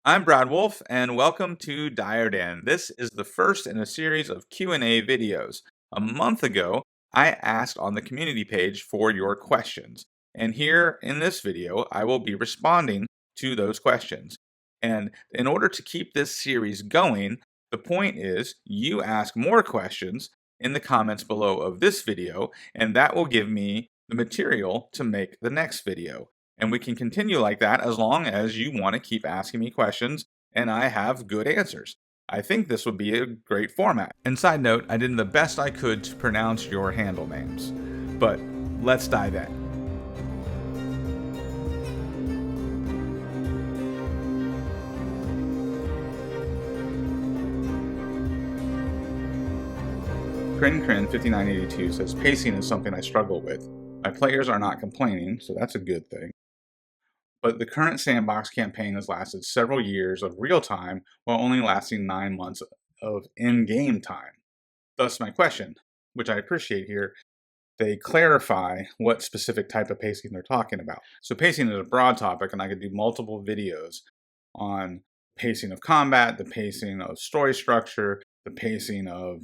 I'm Brad Wolf, and welcome to Dialed In. This is the first in a series of Q&A videos. A month ago, I asked on the community page for your questions, and here in this video, I will be responding to those questions. And in order to keep this series going, the point is you ask more questions in the comments below of this video, and that will give me the material to make the next video. And we can continue like that as long as you want to keep asking me questions and I have good answers. I think this would be a great format. And side note, I did the best I could to pronounce your handle names. But let's dive in. Crin 5982 says pacing is something I struggle with. My players are not complaining, so that's a good thing. But the current sandbox campaign has lasted several years of real time while only lasting 9 months of in-game time. Thus my question, which I appreciate here, they clarify what specific type of pacing they're talking about. So pacing is a broad topic, and I could do multiple videos on pacing of combat, the pacing of story structure, the pacing of ...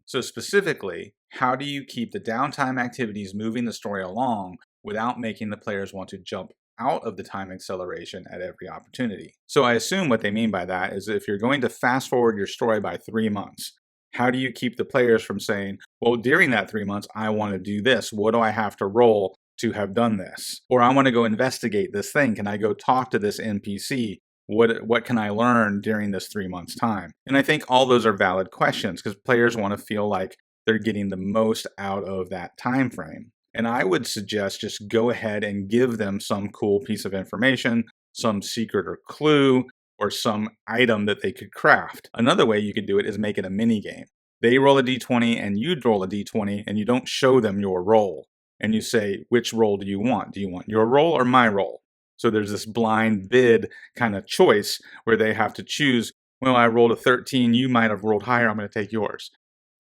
So specifically, how do you keep the downtime activities moving the story along without making the players want to jump out of the time acceleration at every opportunity? So I assume what they mean by that is if you're going to fast forward your story by 3 months, how do you keep the players from saying, well, during that 3 months, I want to do this. What do I have to roll to have done this? Or I want to go investigate this thing. Can I go talk to this NPC? What can I learn during this 3 months time? And I think all those are valid questions because players want to feel like they're getting the most out of that time frame. And I would suggest just go ahead and give them some cool piece of information, some secret or clue, or some item that they could craft. Another way you could do it is make it a mini game. They roll a d20 and you roll a d20 and you don't show them your roll. And you say, which roll do you want? Do you want your roll or my roll? So there's this blind bid kind of choice where they have to choose, well, I rolled a 13, you might have rolled higher, I'm going to take yours.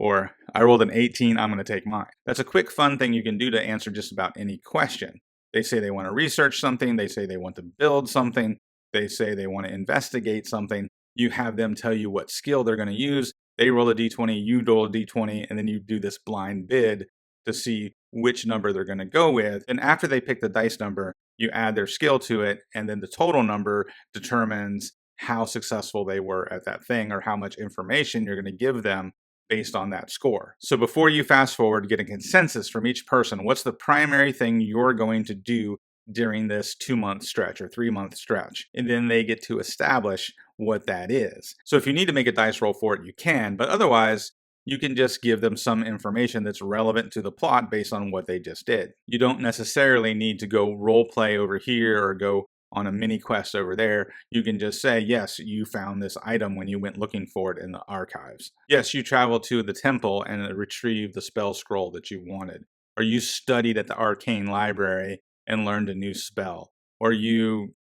Or I rolled an 18, I'm going to take mine. That's a quick, fun thing you can do to answer just about any question. They say they want to research something. They say they want to build something. They say they want to investigate something. You have them tell you what skill they're going to use. They roll a d20, you roll a d20, and then you do this blind bid to see which number they're going to go with. And after they pick the dice number, you add their skill to it, and then the total number determines how successful they were at that thing or how much information you're going to give them based on that score. So before you fast forward, get a consensus from each person. What's the primary thing you're going to do during this 2-month stretch or 3-month stretch? And then they get to establish what that is. So if you need to make a dice roll for it, you can, but otherwise, you can just give them some information that's relevant to the plot based on what they just did. You don't necessarily need to go role play over here or go on a mini quest over there. You can just say, yes, you found this item when you went looking for it in the archives. Yes, you traveled to the temple and retrieved the spell scroll that you wanted. Or you studied at the arcane library and learned a new spell. Or you ...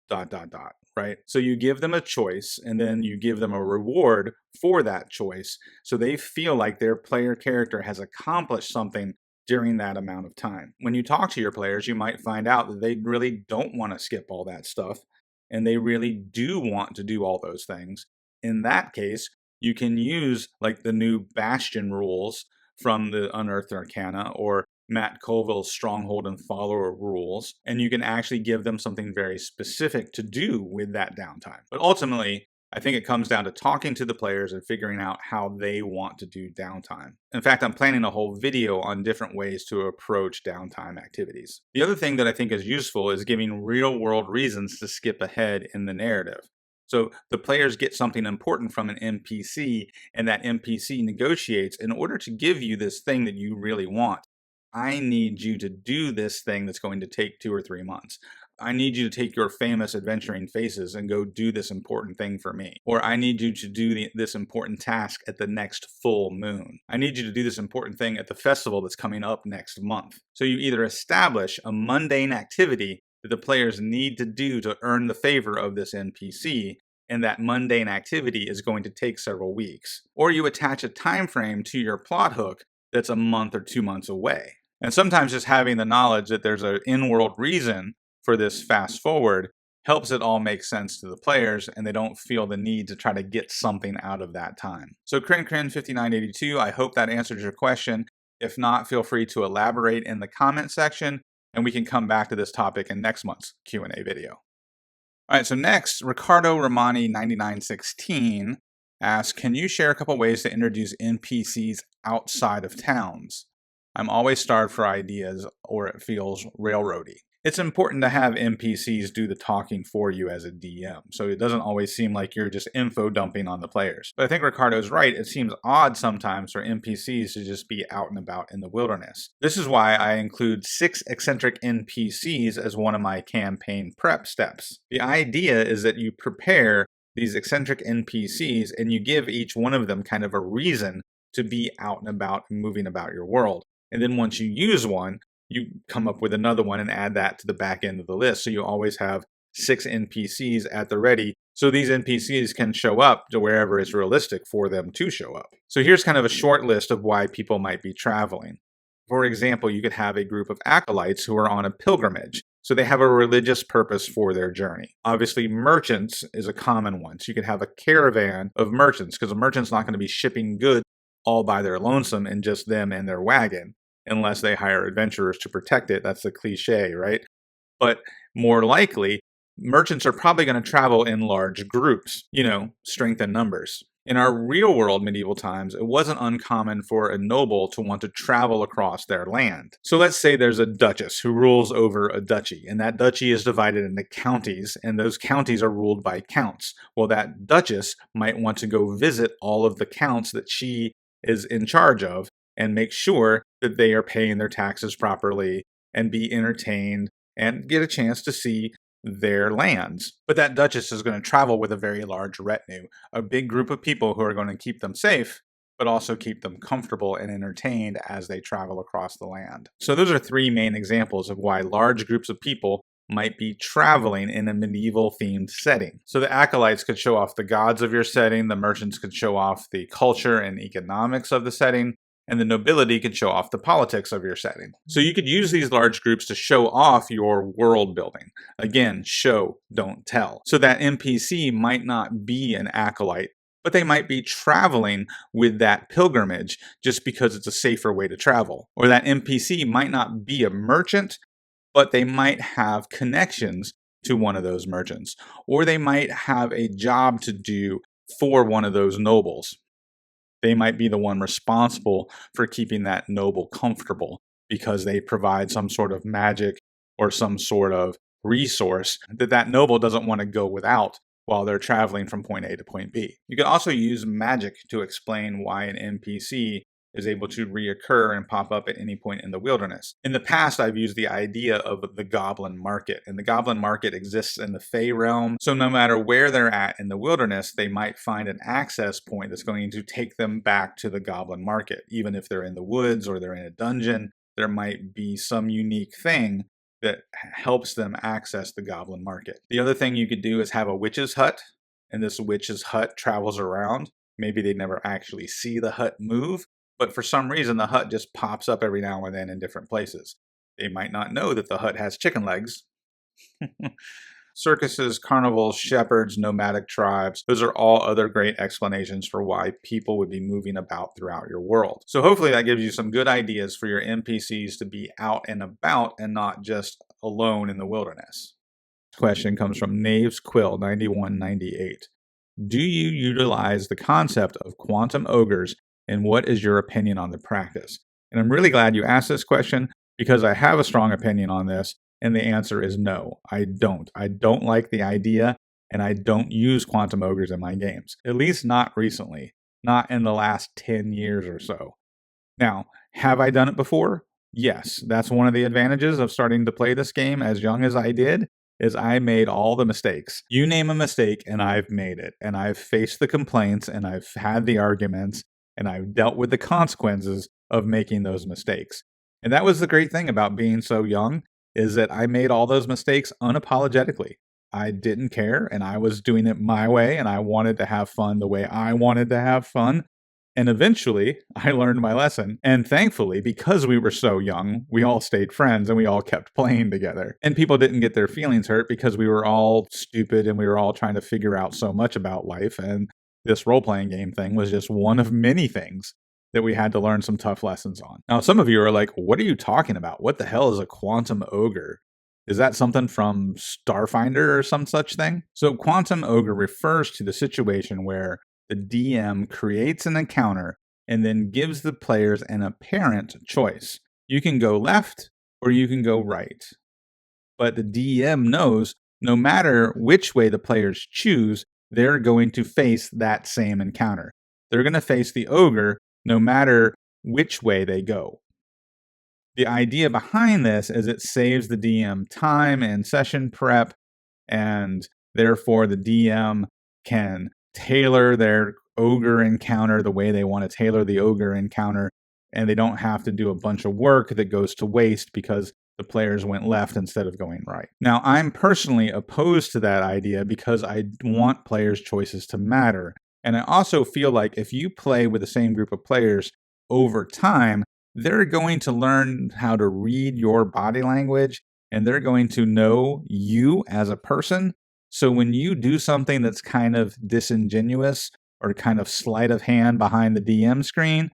right? So you give them a choice and then you give them a reward for that choice so they feel like their player character has accomplished something during that amount of time. When you talk to your players, you might find out that they really don't want to skip all that stuff and they really do want to do all those things. In that case, you can use like the new Bastion rules from the Unearthed Arcana or Matt Colville's Stronghold and Follower rules, and you can actually give them something very specific to do with that downtime. But ultimately, I think it comes down to talking to the players and figuring out how they want to do downtime. In fact, I'm planning a whole video on different ways to approach downtime activities. The other thing that I think is useful is giving real-world reasons to skip ahead in the narrative. So the players get something important from an NPC, and that NPC negotiates in order to give you this thing that you really want. I need you to do this thing that's going to take 2 or 3 months. I need you to take your famous adventuring faces and go do this important thing for me. Or I need you to do this important task at the next full moon. I need you to do this important thing at the festival that's coming up next month. So you either establish a mundane activity that the players need to do to earn the favor of this NPC, and that mundane activity is going to take several weeks. Or you attach a time frame to your plot hook that's a month or 2 months away. And sometimes just having the knowledge that there's an in-world reason for this fast forward helps it all make sense to the players and they don't feel the need to try to get something out of that time. So Crin5982, I hope that answers your question. If not, feel free to elaborate in the comment section and we can come back to this topic in next month's Q&A video. All right, so next, Ricardo Romani 9916 asks, can you share a couple ways to introduce NPCs outside of towns? I'm always starved for ideas or it feels railroady. It's important to have NPCs do the talking for you as a DM, so it doesn't always seem like you're just info dumping on the players. But I think Ricardo's right, it seems odd sometimes for NPCs to just be out and about in the wilderness. This is why I include 6 eccentric NPCs as one of my campaign prep steps. The idea is that you prepare these eccentric NPCs and you give each one of them kind of a reason to be out and about and moving about your world. And then once you use one, you come up with another one and add that to the back end of the list. So you always have 6 NPCs at the ready. So these NPCs can show up to wherever it's realistic for them to show up. So here's kind of a short list of why people might be traveling. For example, you could have a group of acolytes who are on a pilgrimage. So they have a religious purpose for their journey. Obviously, merchants is a common one. So you could have a caravan of merchants because a merchant's not going to be shipping goods all by their lonesome and just them and their wagon, unless they hire adventurers to protect it. That's the cliche, right? But more likely, merchants are probably going to travel in large groups, strength in numbers. In our real-world medieval times, it wasn't uncommon for a noble to want to travel across their land. So let's say there's a duchess who rules over a duchy, and that duchy is divided into counties, and those counties are ruled by counts. Well, that duchess might want to go visit all of the counts that she is in charge of and make sure that they are paying their taxes properly and be entertained and get a chance to see their lands. But that duchess is going to travel with a very large retinue, a big group of people who are going to keep them safe, but also keep them comfortable and entertained as they travel across the land. So those are 3 main examples of why large groups of people might be traveling in a medieval themed setting. So the acolytes could show off the gods of your setting, the merchants could show off the culture and economics of the setting, and the nobility could show off the politics of your setting. So you could use these large groups to show off your world building. Again, show, don't tell. So that NPC might not be an acolyte, but they might be traveling with that pilgrimage just because it's a safer way to travel. Or that NPC might not be a merchant, but they might have connections to one of those merchants. Or they might have a job to do for one of those nobles. They might be the one responsible for keeping that noble comfortable because they provide some sort of magic or some sort of resource that noble doesn't want to go without while they're traveling from point A to point B. You can also use magic to explain why an NPC is able to reoccur and pop up at any point in the wilderness. In the past, I've used the idea of the goblin market, and the goblin market exists in the Fey realm, so no matter where they're at in the wilderness, they might find an access point that's going to take them back to the goblin market. Even if they're in the woods or they're in a dungeon, there might be some unique thing that helps them access the goblin market. The other thing you could do is have a witch's hut, and this witch's hut travels around. Maybe they never actually see the hut move, but for some reason, the hut just pops up every now and then in different places. They might not know that the hut has chicken legs. Circuses, carnivals, shepherds, nomadic tribes, those are all other great explanations for why people would be moving about throughout your world. So hopefully that gives you some good ideas for your NPCs to be out and about and not just alone in the wilderness. This question comes from Knaves Quill 9198. Do you utilize the concept of quantum ogres, and what is your opinion on the practice? And I'm really glad you asked this question because I have a strong opinion on this, and the answer is no, I don't. I don't like the idea, and I don't use quantum ogres in my games, at least not recently, not in the last 10 years or so. Now, have I done it before? Yes, that's one of the advantages of starting to play this game as young as I did, is I made all the mistakes. You name a mistake, and I've made it, and I've faced the complaints, and I've had the arguments, and I've dealt with the consequences of making those mistakes. And that was the great thing about being so young, is that I made all those mistakes unapologetically. I didn't care, and I was doing it my way, and I wanted to have fun the way I wanted to have fun. And eventually, I learned my lesson. And thankfully, because we were so young, we all stayed friends and we all kept playing together. And people didn't get their feelings hurt because we were all stupid and we were all trying to figure out so much about life. And this role-playing game thing was just one of many things that we had to learn some tough lessons on. Now, some of you are like, what are you talking about? What the hell is a quantum ogre? Is that something from Starfinder or some such thing? So quantum ogre refers to the situation where the DM creates an encounter and then gives the players an apparent choice. You can go left or you can go right. But the DM knows no matter which way the players choose, they're going to face that same encounter. They're going to face the ogre no matter which way they go. The idea behind this is it saves the DM time and session prep, and therefore the DM can tailor their ogre encounter the way they want to tailor the ogre encounter, and they don't have to do a bunch of work that goes to waste because the players went left instead of going right. Now, I'm personally opposed to that idea because I want players' choices to matter. And I also feel like if you play with the same group of players over time, they're going to learn how to read your body language and they're going to know you as a person. So when you do something that's kind of disingenuous or kind of sleight of hand behind the DM screen,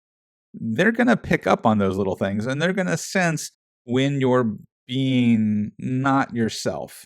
they're going to pick up on those little things and they're going to sense when you're being not yourself.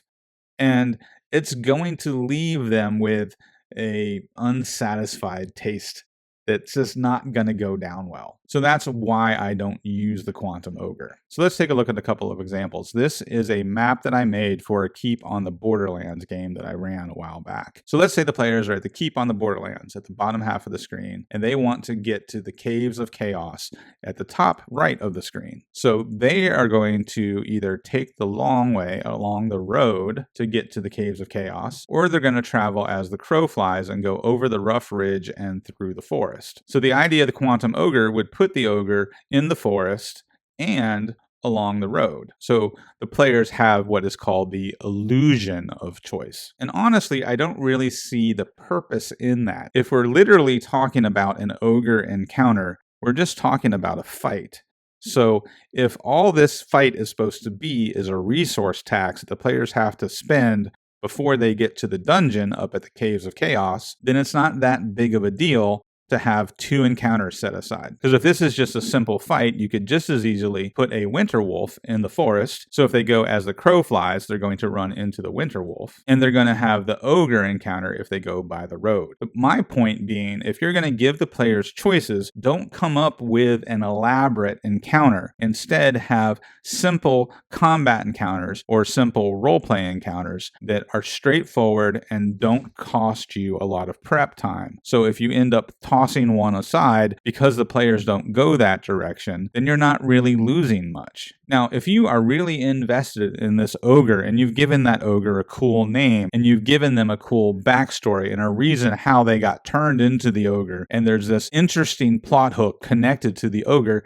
And it's going to leave them with a unsatisfied taste that's just not going to go down well. So that's why I don't use the quantum ogre. So let's take a look at a couple of examples. This is a map that I made for a Keep on the Borderlands game that I ran a while back. So let's say the players are at the Keep on the Borderlands at the bottom half of the screen, and they want to get to the Caves of Chaos at the top right of the screen. So they are going to either take the long way along the road to get to the Caves of Chaos, or they're going to travel as the crow flies and go over the rough ridge and through the forest. So the idea of the quantum ogre would put the ogre in the forest and along the road. So the players have what is called the illusion of choice. And honestly, I don't really see the purpose in that. If we're literally talking about an ogre encounter, we're just talking about a fight. So if all this fight is supposed to be is a resource tax that the players have to spend before they get to the dungeon up at the Caves of Chaos, then it's not that big of a deal to have 2 encounters set aside. Because if this is just a simple fight, you could just as easily put a winter wolf in the forest. So if they go as the crow flies, they're going to run into the winter wolf. And they're going to have the ogre encounter if they go by the road. But my point being, if you're going to give the players choices, don't come up with an elaborate encounter. Instead, have simple combat encounters or simple role-play encounters that are straightforward and don't cost you a lot of prep time. So if you end up tossing one aside because the players don't go that direction, then you're not really losing much. Now, if you are really invested in this ogre and you've given that ogre a cool name and you've given them a cool backstory and a reason how they got turned into the ogre, and there's this interesting plot hook connected to the ogre,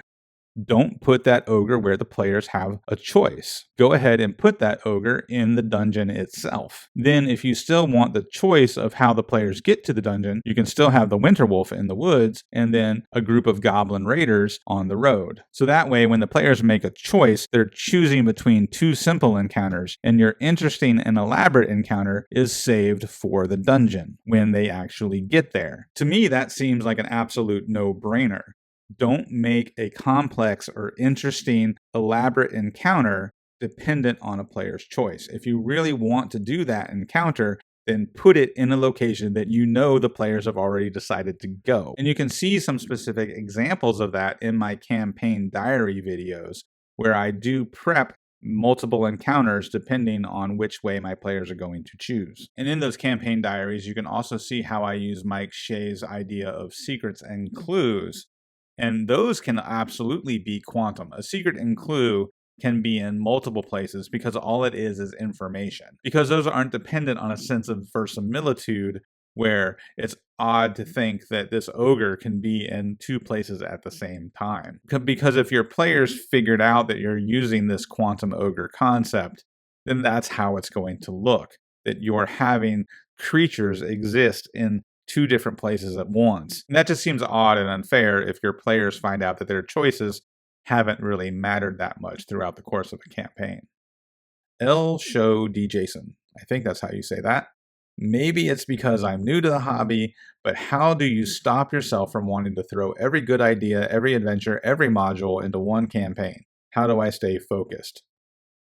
don't put that ogre where the players have a choice. Go ahead and put that ogre in the dungeon itself. Then if you still want the choice of how the players get to the dungeon, you can still have the winter wolf in the woods and then a group of goblin raiders on the road. So that way, when the players make a choice, they're choosing between 2 simple encounters, and your interesting and elaborate encounter is saved for the dungeon when they actually get there. To me, that seems like an absolute no-brainer. Don't make a complex or interesting, elaborate encounter dependent on a player's choice. If you really want to do that encounter, then put it in a location that you know the players have already decided to go. And you can see some specific examples of that in my campaign diary videos, where I do prep multiple encounters depending on which way my players are going to choose. And in those campaign diaries, you can also see how I use Mike Shea's idea of secrets and clues. And those can absolutely be quantum. A secret and clue can be in multiple places because all it is information. Because those aren't dependent on a sense of verisimilitude where it's odd to think that this ogre can be in 2 places at the same time. Because if your players figured out that you're using this quantum ogre concept, then that's how it's going to look. That you're having creatures exist in 2 different places at once. And that just seems odd and unfair if your players find out that their choices haven't really mattered that much throughout the course of a campaign. El Show D. Jason. I think that's how you say that. Maybe it's because I'm new to the hobby, but how do you stop yourself from wanting to throw every good idea, every adventure, every module into one campaign? How do I stay focused?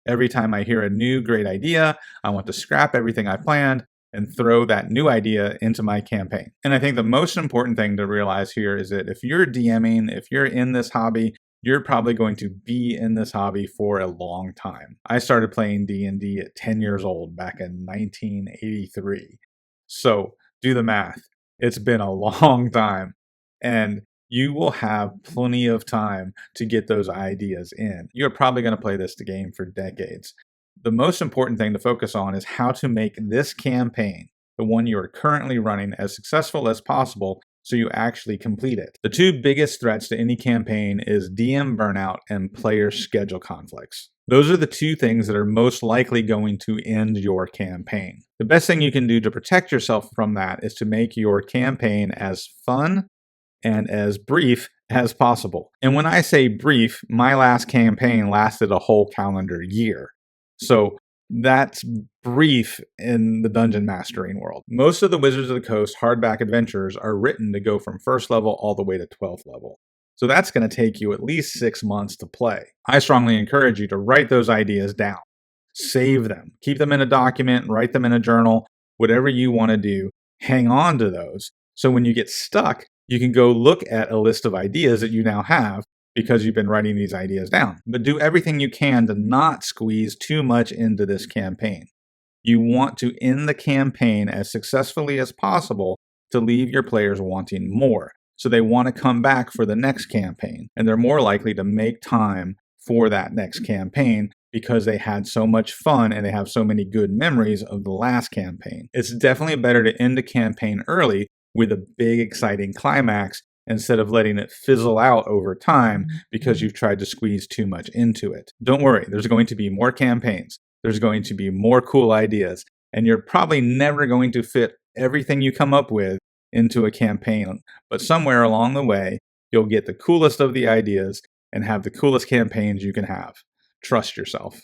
Every time I hear a new great idea, I want to scrap everything I planned and throw that new idea into my campaign. And I think the most important thing to realize here is that if you're DMing, if you're in this hobby, you're probably going to be in this hobby for a long time. I started playing D&D at 10 years old back in 1983. So do the math. It's been a long time. And you will have plenty of time to get those ideas in. You're probably going to play this game for decades. The most important thing to focus on is how to make this campaign, the one you are currently running, as successful as possible so you actually complete it. The 2 biggest threats to any campaign is DM burnout and player schedule conflicts. Those are the 2 things that are most likely going to end your campaign. The best thing you can do to protect yourself from that is to make your campaign as fun and as brief as possible. And when I say brief, my last campaign lasted a whole calendar year. So that's brief in the dungeon mastering world. Most of the Wizards of the Coast hardback adventures are written to go from 1st level all the way to 12th level. So that's going to take you at least 6 months to play. I strongly encourage you to write those ideas down. Save them. Keep them in a document, write them in a journal, whatever you want to do. Hang on to those. So when you get stuck, you can go look at a list of ideas that you now have because you've been writing these ideas down. But do everything you can to not squeeze too much into this campaign. You want to end the campaign as successfully as possible to leave your players wanting more. So they want to come back for the next campaign, and they're more likely to make time for that next campaign because they had so much fun and they have so many good memories of the last campaign. It's definitely better to end a campaign early with a big, exciting climax instead of letting it fizzle out over time because you've tried to squeeze too much into it. Don't worry, there's going to be more campaigns. There's going to be more cool ideas, and you're probably never going to fit everything you come up with into a campaign. But somewhere along the way, you'll get the coolest of the ideas and have the coolest campaigns you can have. Trust yourself.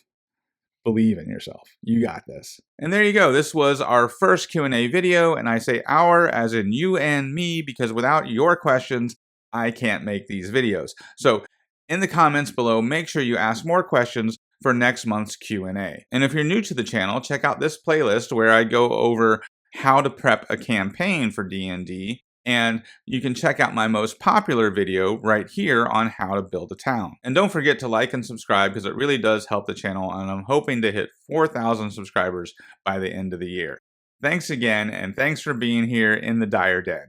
Believe in yourself. You got this. And there you go. This was our first Q&A video, and I say our as in you and me because without your questions, I can't make these videos. So in the comments below, make sure you ask more questions for next month's Q&A. And if you're new to the channel, check out this playlist where I go over how to prep a campaign for D&D, and you can check out my most popular video right here on how to build a town. And don't forget to like and subscribe because it really does help the channel, and I'm hoping to hit 4,000 subscribers by the end of the year. Thanks again, and thanks for being here in the Dire Den.